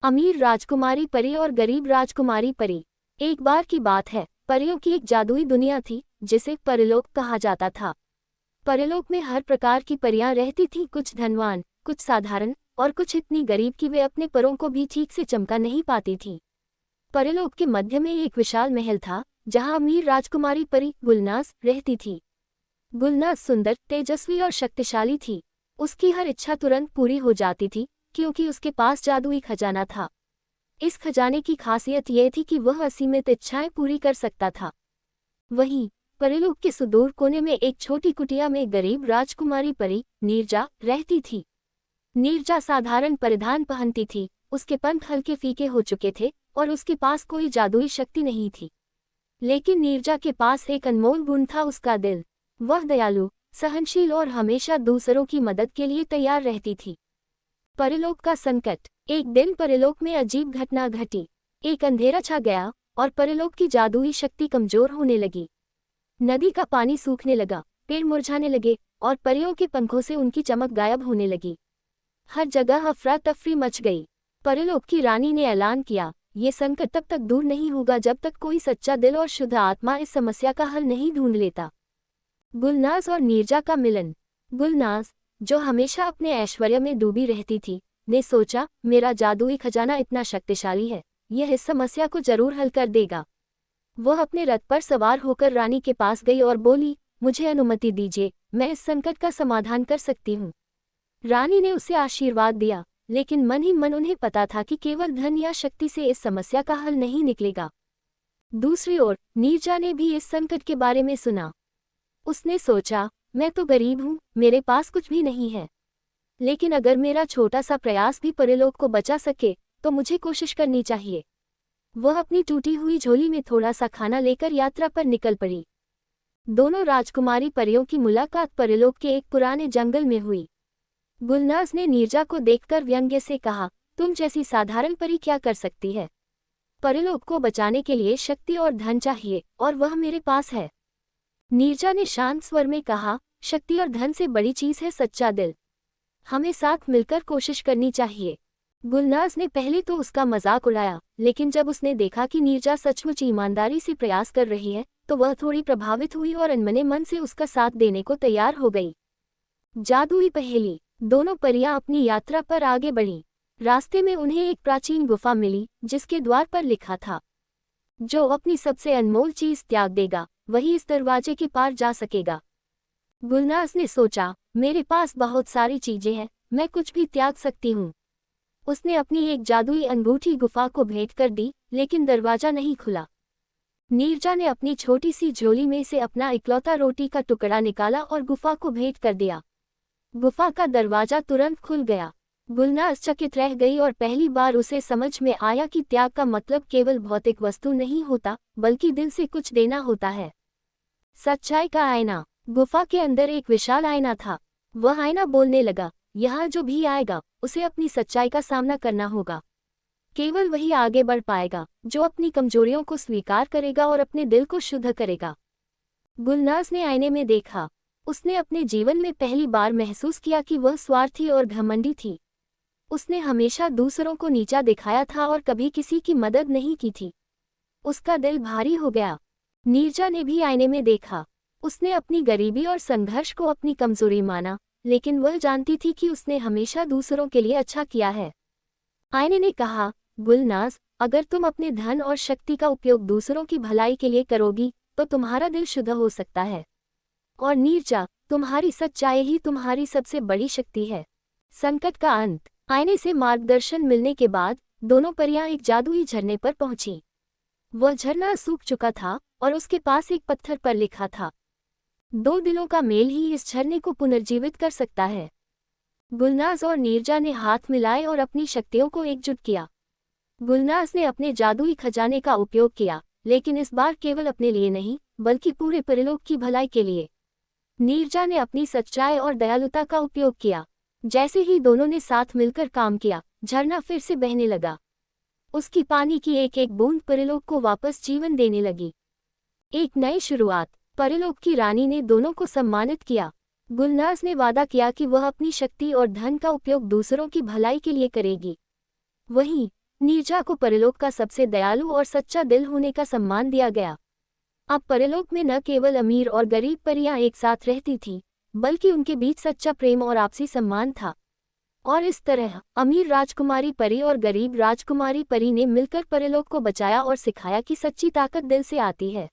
अमीर राजकुमारी परी और गरीब राजकुमारी परी। एक बार की बात है, परियों की एक जादुई दुनिया थी जिसे परलोक कहा जाता था। परलोक में हर प्रकार की परियां रहती थीं, कुछ धनवान, कुछ साधारण और कुछ इतनी गरीब कि वे अपने परों को भी ठीक से चमका नहीं पाती थीं। परलोक के मध्य में एक विशाल महल था जहां अमीर राजकुमारी परी गुलनाज रहती थी। गुलनाज सुंदर, तेजस्वी और शक्तिशाली थी। उसकी हर इच्छा तुरंत पूरी हो जाती थी क्योंकि उसके पास जादुई खजाना था। इस खजाने की खासियत यह थी कि वह असीमित इच्छाएं पूरी कर सकता था। वहीं परलोक के सुदूर कोने में एक छोटी कुटिया में गरीब राजकुमारी परी नीरजा रहती थी। नीरजा साधारण परिधान पहनती थी, उसके पंख हल्के फीके हो चुके थे और उसके पास कोई जादुई शक्ति नहीं थी। लेकिन नीरजा के पास एक अनमोल गुण था, उसका दिल। वह दयालु, सहनशील और हमेशा दूसरों की मदद के लिए तैयार रहती थी। परलोक का संकट। एक दिन परलोक में अजीब घटना घटी। एक अंधेरा छा गया और परलोक की जादुई शक्ति कमजोर होने लगी। नदी का पानी सूखने लगा, पेड़ मुरझाने लगे और परियों के पंखों से उनकी चमक गायब होने लगी। हर जगह अफरा तफरी मच गई। परलोक की रानी ने ऐलान किया, ये संकट तब तक दूर नहीं होगा जब तक कोई सच्चा दिल और शुद्ध आत्मा इस समस्या का हल नहीं ढूंढ लेता। गुलनाज और नीरजा का मिलन। गुलनाज, जो हमेशा अपने ऐश्वर्य में डूबी रहती थी, ने सोचा, मेरा जादुई खजाना इतना शक्तिशाली है, यह इस समस्या को जरूर हल कर देगा। वह अपने रथ पर सवार होकर रानी के पास गई और बोली, मुझे अनुमति दीजिए, मैं इस संकट का समाधान कर सकती हूँ। रानी ने उसे आशीर्वाद दिया, लेकिन मन ही मन उन्हें पता था कि केवल धन या शक्ति से इस समस्या का हल नहीं निकलेगा। दूसरी ओर नीरजा ने भी इस संकट के बारे में सुना। उसने सोचा, मैं तो गरीब हूँ, मेरे पास कुछ भी नहीं है, लेकिन अगर मेरा छोटा सा प्रयास भी परलोक को बचा सके तो मुझे कोशिश करनी चाहिए। वह अपनी टूटी हुई झोली में थोड़ा सा खाना लेकर यात्रा पर निकल पड़ी। दोनों राजकुमारी परियों की मुलाकात परलोक के एक पुराने जंगल में हुई। गुलनाज ने नीरजा को देखकर व्यंग्य से कहा, तुम जैसी साधारण परी क्या कर सकती है? परलोक को बचाने के लिए शक्ति और धन चाहिए और वह मेरे पास है। नीरजा ने शांत स्वर में कहा, शक्ति और धन से बड़ी चीज है सच्चा दिल। हमें साथ मिलकर कोशिश करनी चाहिए। गुलनाज ने पहले तो उसका मजाक उड़ाया, लेकिन जब उसने देखा कि नीरजा सचमुच ईमानदारी से प्रयास कर रही है तो वह थोड़ी प्रभावित हुई और अनमने मन से उसका साथ देने को तैयार हो गई। जादुई पहेली। दोनों परियां अपनी यात्रा पर आगे बढ़ीं। रास्ते में उन्हें एक प्राचीन गुफा मिली जिसके द्वार पर लिखा था, जो अपनी सबसे अनमोल चीज त्याग देगा वही इस दरवाजे के पार जा सकेगा। गुलनाज ने सोचा, मेरे पास बहुत सारी चीजें हैं, मैं कुछ भी त्याग सकती हूँ। उसने अपनी एक जादुई अंगूठी गुफा को भेंट कर दी, लेकिन दरवाजा नहीं खुला। नीरजा ने अपनी छोटी सी झोली में से अपना इकलौता रोटी का टुकड़ा निकाला और गुफा को भेंट कर दिया। गुफा का दरवाजा तुरंत खुल गया। गुलनाज चकित रह गई और पहली बार उसे समझ में आया कि त्याग का मतलब केवल भौतिक वस्तु नहीं होता, बल्कि दिल से कुछ देना होता है। सच्चाई का आईना। गुफा के अंदर एक विशाल आईना था। वह आईना बोलने लगा, यहाँ जो भी आएगा उसे अपनी सच्चाई का सामना करना होगा। केवल वही आगे बढ़ पाएगा जो अपनी कमजोरियों को स्वीकार करेगा और अपने दिल को शुद्ध करेगा। गुलनाज ने आईने में देखा। उसने अपने जीवन में पहली बार महसूस किया कि वह स्वार्थी और घमंडी थी। उसने हमेशा दूसरों को नीचा दिखाया था और कभी किसी की मदद नहीं की थी। उसका दिल भारी हो गया। नीरजा ने भी आईने में देखा। उसने अपनी गरीबी और संघर्ष को अपनी कमजोरी माना, लेकिन वह जानती थी कि उसने हमेशा दूसरों के लिए अच्छा किया है। आईने ने कहा, गुलनाज, अगर तुम अपने धन और शक्ति का उपयोग दूसरों की भलाई के लिए करोगी तो तुम्हारा दिल शुद्ध हो सकता है। और नीरजा, तुम्हारी सच्चाई ही तुम्हारी सबसे बड़ी शक्ति है। संकट का अंत। आईने से मार्गदर्शन मिलने के बाद दोनों परियां एक जादुई झरने पर पहुंची। वह झरना सूख चुका था और उसके पास एक पत्थर पर लिखा था, दो दिलों का मेल ही इस झरने को पुनर्जीवित कर सकता है। गुलनाज और नीरजा ने हाथ मिलाए और अपनी शक्तियों को एकजुट किया। गुलनाज ने अपने जादुई खजाने का उपयोग किया, लेकिन इस बार केवल अपने लिए नहीं, बल्कि पूरे परलोक की भलाई के लिए। नीरजा ने अपनी सच्चाई और दयालुता का उपयोग किया। जैसे ही दोनों ने साथ मिलकर काम किया, झरना फिर से बहने लगा। उसकी पानी की एक एक बूंद परलोक को वापस जीवन देने लगी। एक नई शुरुआत। परलोक की रानी ने दोनों को सम्मानित किया। गुलनाज ने वादा किया कि वह अपनी शक्ति और धन का उपयोग दूसरों की भलाई के लिए करेगी। वहीं नीरजा को परलोक का सबसे दयालु और सच्चा दिल होने का सम्मान दिया गया। अब परलोक में न केवल अमीर और गरीब परियां एक साथ रहती थीं, बल्कि उनके बीच सच्चा प्रेम और आपसी सम्मान था। और इस तरह अमीर राजकुमारी परी और गरीब राजकुमारी परी ने मिलकर परलोक को बचाया और सिखाया कि सच्ची ताकत दिल से आती है।